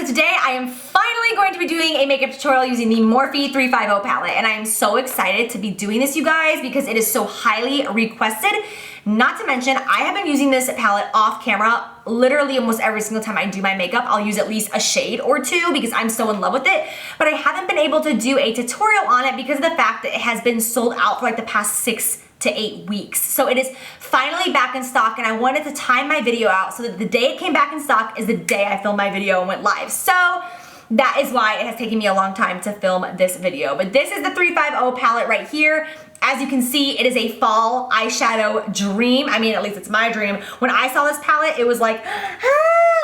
so today I am finally going to be doing a makeup tutorial using the Morphe 35O palette, and I am so excited to be doing this, you guys, because it is so highly requested. Not to mention, I have been using this palette off camera literally almost every single time I do my makeup. I'll use at least a shade or two because I'm so in love with it, but I haven't been able to do a tutorial on it because of the fact that it has been sold out for like the past 6 to 8 weeks. So it is finally back in stock, and I wanted to time my video out so that the day it came back in stock is the day I filmed my video and went live. So that is why it has taken me a long time to film this video. But this is the 35O palette right here. As you can see, it is a fall eyeshadow dream. I mean, at least it's my dream. When I saw this palette, it was like,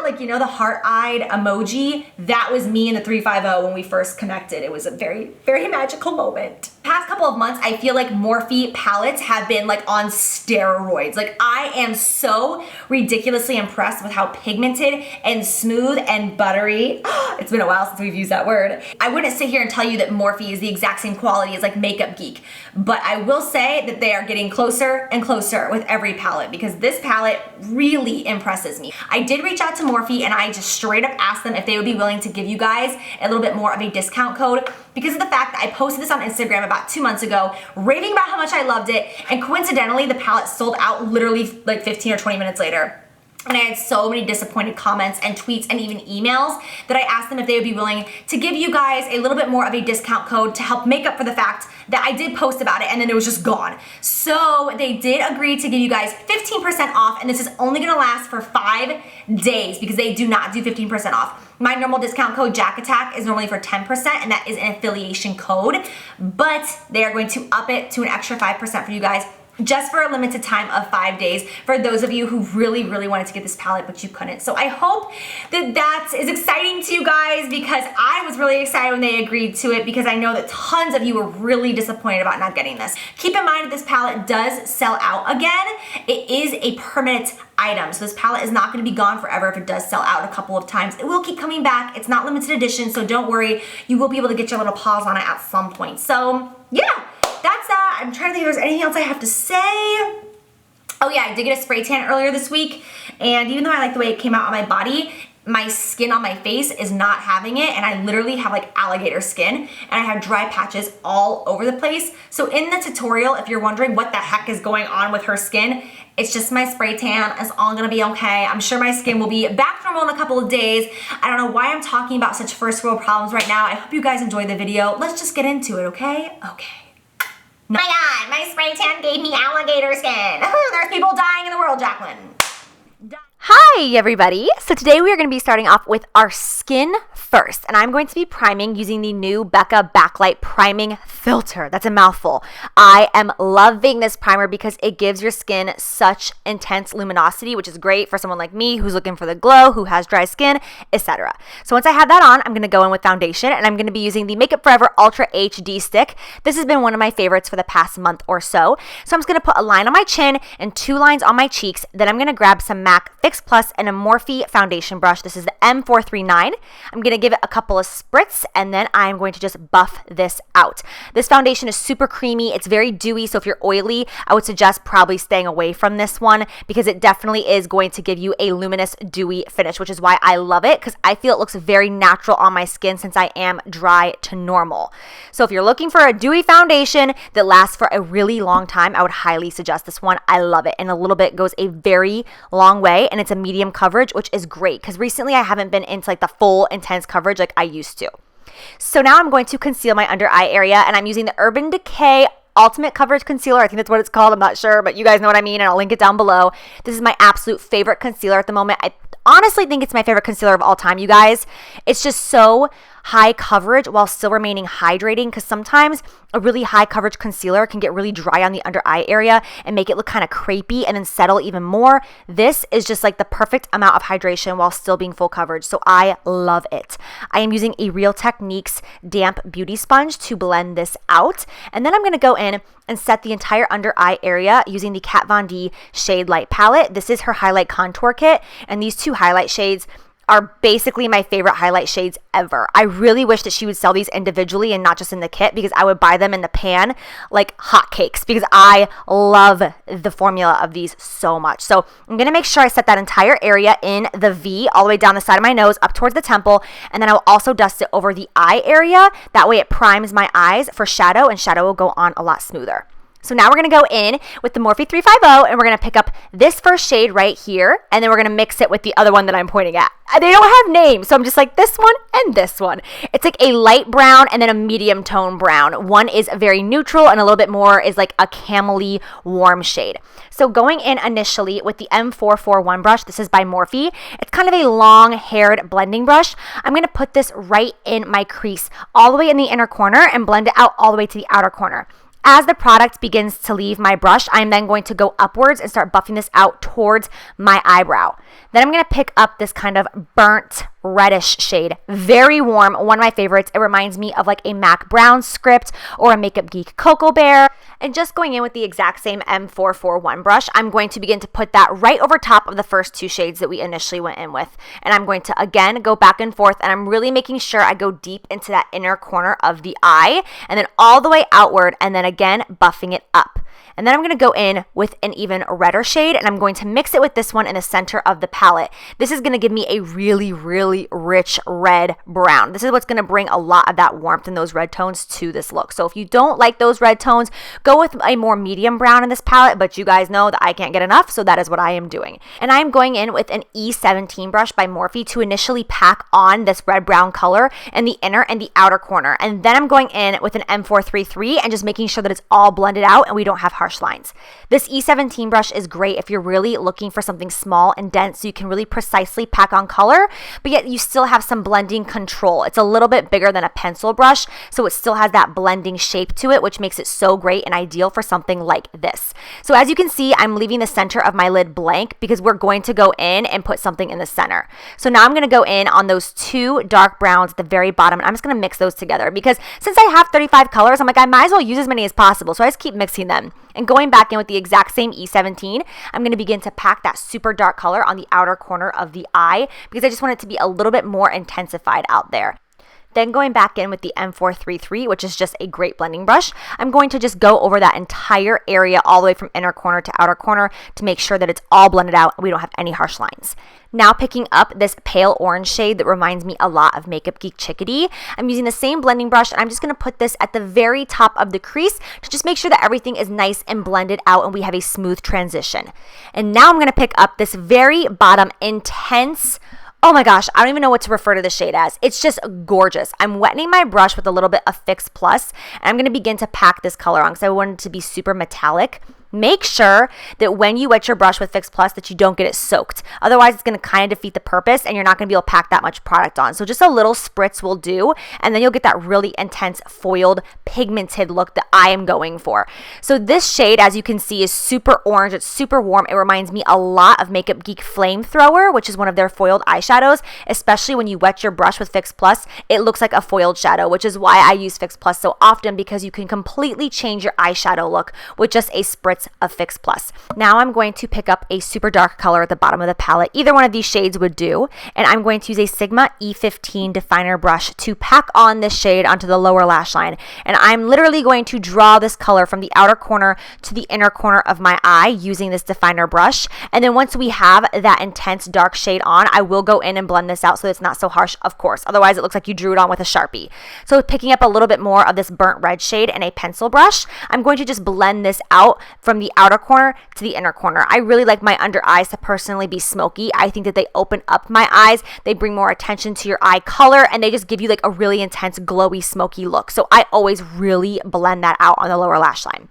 like, you know, the heart-eyed emoji? That was me in the 35O when we first connected. It was a very, very magical moment. Past couple of months, I feel like Morphe palettes have been like on steroids. Like, I am so ridiculously impressed with how pigmented and smooth and buttery. It's been a while since we've used that word. I wouldn't sit here and tell you that Morphe is the exact same quality as like Makeup Geek, but I will say that they are getting closer and closer with every palette because this palette really impresses me. I did reach out to Morphe and I just straight up asked them if they would be willing to give you guys a little bit more of a discount code because of the fact that I posted this on Instagram about 2 months ago, raving about how much I loved it, and coincidentally the palette sold out literally like 15 or 20 minutes later. And I had so many disappointed comments and tweets and even emails that I asked them if they would be willing to give you guys a little bit more of a discount code to help make up for the fact that I did post about it and then it was just gone. So they did agree to give you guys 15% off, and this is only gonna last for 5 days because they do not do 15% off. My normal discount code JACATTACK is normally for 10%, and that is an affiliation code, but they are going to up it to an extra 5% for you guys just for a limited time of 5 days for those of you who really, really wanted to get this palette but you couldn't. So I hope that that is exciting to you guys because I was really excited when they agreed to it because I know that tons of you were really disappointed about not getting this. Keep in mind that this palette does sell out again. It is a permanent item, so this palette is not going to be gone forever if it does sell out a couple of times. It will keep coming back. It's not limited edition, so don't worry. You will be able to get your little paws on it at some point. So yeah. That's that. I'm trying to think if there's anything else I have to say. Oh yeah, I did get a spray tan earlier this week, and even though I like the way it came out on my body, my skin on my face is not having it, and I literally have like alligator skin, and I have dry patches all over the place. So in the tutorial, if you're wondering what the heck is going on with her skin, it's just my spray tan. It's all gonna be okay. I'm sure my skin will be back to normal in a couple of days. I don't know why I'm talking about such first world problems right now. I hope you guys enjoyed the video. Let's just get into it, okay? Okay. No. My God, my spray tan gave me alligator skin. There's people dying in the world, Jaclyn. Hi everybody! So today we are going to be starting off with our skin first, and I'm going to be priming using the new Becca Backlight Priming Filter. That's a mouthful. I am loving this primer because it gives your skin such intense luminosity, which is great for someone like me who's looking for the glow, who has dry skin, etc. So once I have that on, I'm going to go in with foundation, and I'm going to be using the Makeup Forever Ultra HD Stick. This has been one of my favorites for the past month or so. So I'm just going to put a line on my chin and 2 lines on my cheeks. Then I'm going to grab some MAC Fix Plus and a Morphe foundation brush. This is the M439. I'm going to give it a couple of spritz, and then I'm going to just buff this out. This foundation is super creamy. It's very dewy, so if you're oily, I would suggest probably staying away from this one because it definitely is going to give you a luminous, dewy finish, which is why I love it because I feel it looks very natural on my skin since I am dry to normal. So if you're looking for a dewy foundation that lasts for a really long time, I would highly suggest this one. I love it, and a little bit goes a very long way, and it's a medium coverage, which is great because recently I haven't been into like the full intense coverage like I used to. So now I'm going to conceal my under eye area, and I'm using the Urban Decay Ultimate Coverage Concealer. I think that's what it's called. I'm not sure, but you guys know what I mean, and I'll link it down below. This is my absolute favorite concealer at the moment. I honestly think it's my favorite concealer of all time, you guys. It's just so high coverage while still remaining hydrating because sometimes a really high coverage concealer can get really dry on the under eye area and make it look kind of crepey and then settle even more. This is just like the perfect amount of hydration while still being full coverage, so I love it. I am using a Real Techniques damp beauty sponge to blend this out, and then I'm going to go in and set the entire under eye area using the Kat Von D Shade Light palette. This is her highlight contour kit, and these 2 highlight shades are basically my favorite highlight shades ever. I really wish that she would sell these individually and not just in the kit, because I would buy them in the pan like hotcakes, because I love the formula of these so much. So I'm going to make sure I set that entire area in the V all the way down the side of my nose up towards the temple, and then I will also dust it over the eye area. That way it primes my eyes for shadow, and shadow will go on a lot smoother. So now we're going to go in with the Morphe 35O, and we're going to pick up this first shade right here, and then we're going to mix it with the other one that I'm pointing at. They don't have names, so I'm just like this one and this one. It's like a light brown and then a medium tone brown. One is very neutral, and a little bit more is like a camely warm shade. So going in initially with the M441 brush, this is by Morphe. It's kind of a long-haired blending brush. I'm going to put this right in my crease, all the way in the inner corner, and blend it out all the way to the outer corner. As the product begins to leave my brush, I'm then going to go upwards and start buffing this out towards my eyebrow. Then I'm going to pick up this kind of burnt reddish shade. Very warm, one of my favorites. It reminds me of like a MAC Brown script or a Makeup Geek Cocoa Bear. And just going in with the exact same M441 brush, I'm going to begin to put that right over top of the first two shades that we initially went in with. And I'm going to, again, go back and forth, and I'm really making sure I go deep into that inner corner of the eye, and then all the way outward, and then again, buffing it up. And then I'm going to go in with an even redder shade, and I'm going to mix it with this one in the center of the palette. This is going to give me a really, really rich red brown. This is what's going to bring a lot of that warmth and those red tones to this look. So if you don't like those red tones, go with a more medium brown in this palette, but you guys know that I can't get enough, so that is what I am doing. And I'm going in with an E17 brush by Morphe to initially pack on this red-brown color in the inner and the outer corner. And then I'm going in with an M433 and just making sure that it's all blended out and we don't have harsh lines. This E17 brush is great if you're really looking for something small and dense, so you can really precisely pack on color, but yet you still have some blending control. It's a little bit bigger than a pencil brush, so it still has that blending shape to it, which makes it so great and ideal for something like this. So as you can see, I'm leaving the center of my lid blank because we're going to go in and put something in the center. So now I'm going to go in on those two dark browns at the very bottom, and I'm just going to mix those together because since I have 35 colors, I'm like, I might as well use as many as possible. So I just keep mixing them. And going back in with the exact same E17, I'm going to begin to pack that super dark color on the outer corner of the eye because I just want it to be a little bit more intensified out there. Then going back in with the M433, which is just a great blending brush, I'm going to just go over that entire area all the way from inner corner to outer corner to make sure that it's all blended out and we don't have any harsh lines. Now picking up this pale orange shade that reminds me a lot of Makeup Geek Chickadee, I'm using the same blending brush, and I'm just going to put this at the very top of the crease to just make sure that everything is nice and blended out and we have a smooth transition. And now I'm going to pick up this very bottom intense, oh my gosh, I don't even know what to refer to the shade as. It's just gorgeous. I'm wetting my brush with a little bit of Fix Plus, and I'm going to begin to pack this color on because I want it to be super metallic. Make sure that when you wet your brush with Fix Plus that you don't get it soaked. Otherwise, it's going to kind of defeat the purpose and you're not going to be able to pack that much product on. So just a little spritz will do, and then you'll get that really intense foiled pigmented look that I am going for. So this shade, as you can see, is super orange. It's super warm. It reminds me a lot of Makeup Geek Flamethrower, which is one of their foiled eyeshadows. Especially when you wet your brush with Fix Plus, it looks like a foiled shadow, which is why I use Fix Plus so often, because you can completely change your eyeshadow look with just a spritz of Fix Plus. Now I'm going to pick up a super dark color at the bottom of the palette. Either one of these shades would do, and I'm going to use a Sigma E15 definer brush to pack on this shade onto the lower lash line. And I'm literally going to draw this color from the outer corner to the inner corner of my eye using this definer brush. And then once we have that intense dark shade on, I will go in and blend this out so it's not so harsh, of course. Otherwise, it looks like you drew it on with a Sharpie. So picking up a little bit more of this burnt red shade and a pencil brush, I'm going to just blend this out from the outer corner to the inner corner. I really like my under eyes to personally be smoky. I think that they open up my eyes, they bring more attention to your eye color, and they just give you like a really intense glowy smoky look. So I always really blend that out on the lower lash line.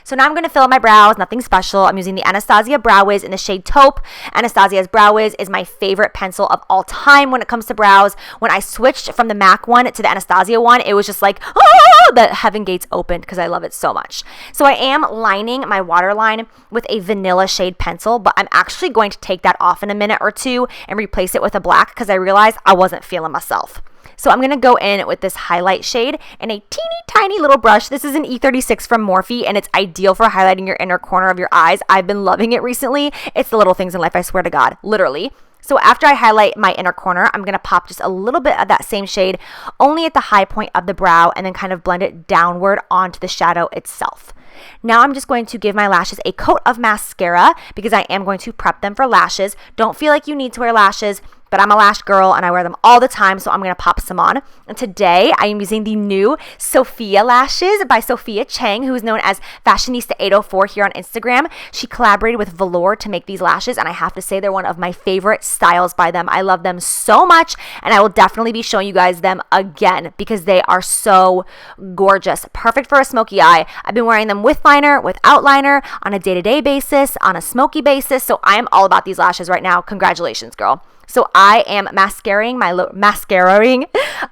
So now I'm going to fill in my brows, nothing special. I'm using the Anastasia Brow Wiz in the shade Taupe. Anastasia's Brow Wiz is my favorite pencil of all time when it comes to brows. When I switched from the MAC one to the Anastasia one, it was just like, oh, the heaven gates opened because I love it so much. So I am lining my waterline with a vanilla shade pencil, but I'm actually going to take that off in a minute or two and replace it with a black because I realized I wasn't feeling myself. So I'm going to go in with this highlight shade and a teeny tiny little brush. This is an E36 from Morphe, and it's ideal for highlighting your inner corner of your eyes. I've been loving it recently. It's the little things in life, I swear to God, literally. So after I highlight my inner corner, I'm going to pop just a little bit of that same shade only at the high point of the brow and then kind of blend it downward onto the shadow itself. Now I'm just going to give my lashes a coat of mascara because I am going to prep them for lashes. Don't feel like you need to wear lashes, but I'm a lash girl and I wear them all the time, so I'm going to pop some on. And today I am using the new Sophia lashes by Sophia Chang, who is known as Fashionista804 here on Instagram. She collaborated with Velour to make these lashes, and I have to say they're one of my favorite styles by them. I love them so much, and I will definitely be showing you guys them again because they are so gorgeous. Perfect for a smoky eye. I've been wearing them with liner, without liner, on a day-to-day basis, on a smoky basis, so I am all about these lashes right now. Congratulations, girl. So I am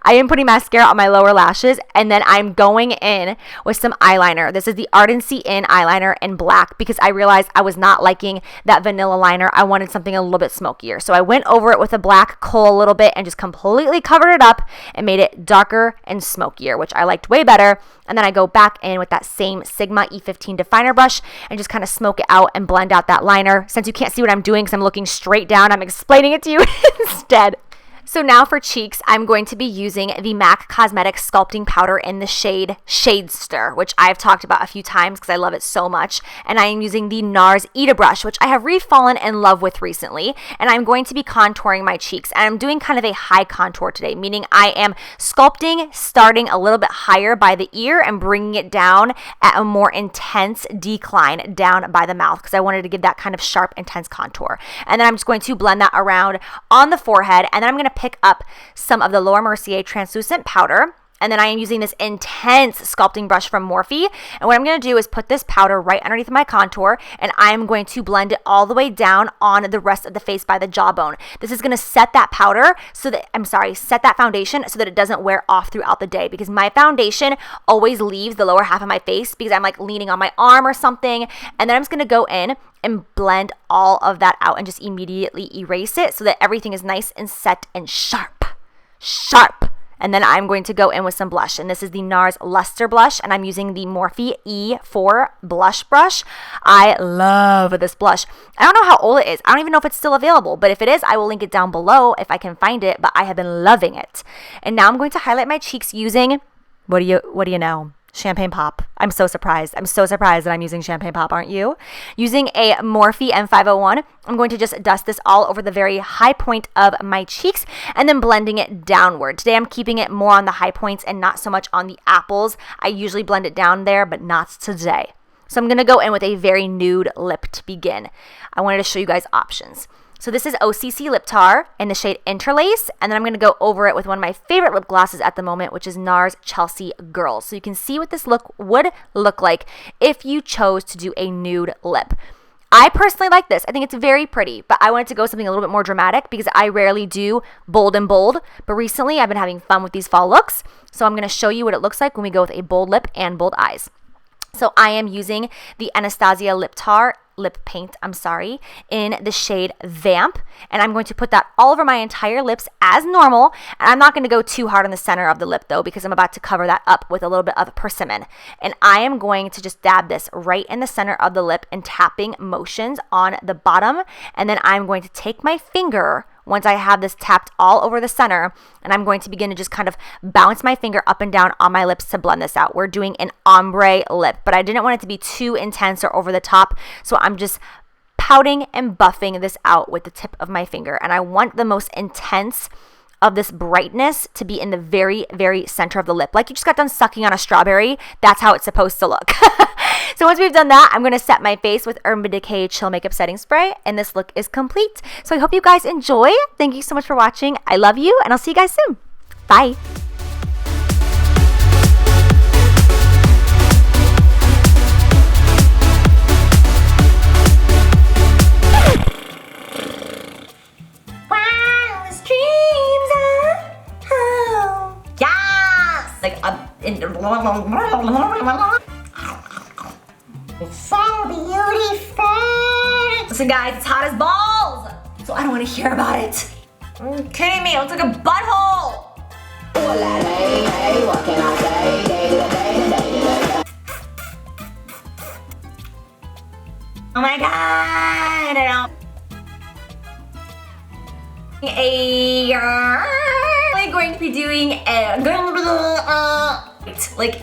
I am putting mascara on my lower lashes, and then I'm going in with some eyeliner. This is the Ardency In eyeliner in black because I realized I was not liking that vanilla liner. I wanted something a little bit smokier. So I went over it with a black kohl a little bit and just completely covered it up and made it darker and smokier, which I liked way better. And then I go back in with that same Sigma E15 definer brush and just kind of smoke it out and blend out that liner. Since you can't see what I'm doing because I'm looking straight down, I'm explaining it to you instead. So now for cheeks, I'm going to be using the MAC Cosmetics Sculpting Powder in the shade Shadester, which I've talked about a few times because I love it so much. And I am using the NARS Ita brush, which I have refallen in love with recently. And I'm going to be contouring my cheeks. And I'm doing kind of a high contour today, meaning I am sculpting, starting a little bit higher by the ear and bringing it down at a more intense decline down by the mouth because I wanted to give that kind of sharp, intense contour. And then I'm just going to blend that around on the forehead. And then I'm going to pick up some of the Laura Mercier translucent powder, and then I am using this intense sculpting brush from Morphe, and what I'm going to do is put this powder right underneath my contour, and I'm going to blend it all the way down on the rest of the face by the jawbone. This is going to set that set that foundation so that it doesn't wear off throughout the day, because my foundation always leaves the lower half of my face because I'm like leaning on my arm or something, and then I'm just going to go in and blend all of that out and just immediately erase it so that everything is nice and set and sharp. And then I'm going to go in with some blush, and this is the NARS Luster Blush, and I'm using the Morphe E4 blush brush. I love this blush. I don't know how old it is. I don't even know if it's still available, but if it is, I will link it down below if I can find it, but I have been loving it. And now I'm going to highlight my cheeks using, what do you know? Champagne Pop. I'm so surprised. I'm so surprised that I'm using Champagne Pop, aren't you? Using a Morphe M501, I'm going to just dust this all over the very high point of my cheeks and then blending it downward. Today I'm keeping it more on the high points and not so much on the apples. I usually blend it down there, but not today. So I'm going to go in with a very nude lip to begin. I wanted to show you guys options. So this is OCC Lip Tar in the shade Interlace, and then I'm going to go over it with one of my favorite lip glosses at the moment, which is NARS Chelsea Girls. So you can see what this look would look like if you chose to do a nude lip. I personally like this. I think it's very pretty, but I wanted to go something a little bit more dramatic because I rarely do bold and bold, but recently I've been having fun with these fall looks. So I'm going to show you what it looks like when we go with a bold lip and bold eyes. So I am using the Anastasia lip paint, in the shade Vamp, and I'm going to put that all over my entire lips as normal, and I'm not going to go too hard on the center of the lip though because I'm about to cover that up with a little bit of persimmon, and I am going to just dab this right in the center of the lip and tapping motions on the bottom, and then I'm going to take my finger once I have this tapped all over the center, and I'm going to begin to just kind of bounce my finger up and down on my lips to blend this out. We're doing an ombre lip, but I didn't want it to be too intense or over the top, so I'm just pouting and buffing this out with the tip of my finger, and I want the most intense of this brightness to be in the very, very center of the lip. Like you just got done sucking on a strawberry, that's how it's supposed to look. So once we've done that, I'm going to set my face with Urban Decay Chill Makeup Setting Spray, and this look is complete. So I hope you guys enjoy. Thank you so much for watching. I love you, and I'll see you guys soon. Bye. It's so beautiful. Listen guys, it's hot as balls. So I don't want to hear about it. Are you kidding me? It looks like a butthole. Oh my god. I'm going to be doing a like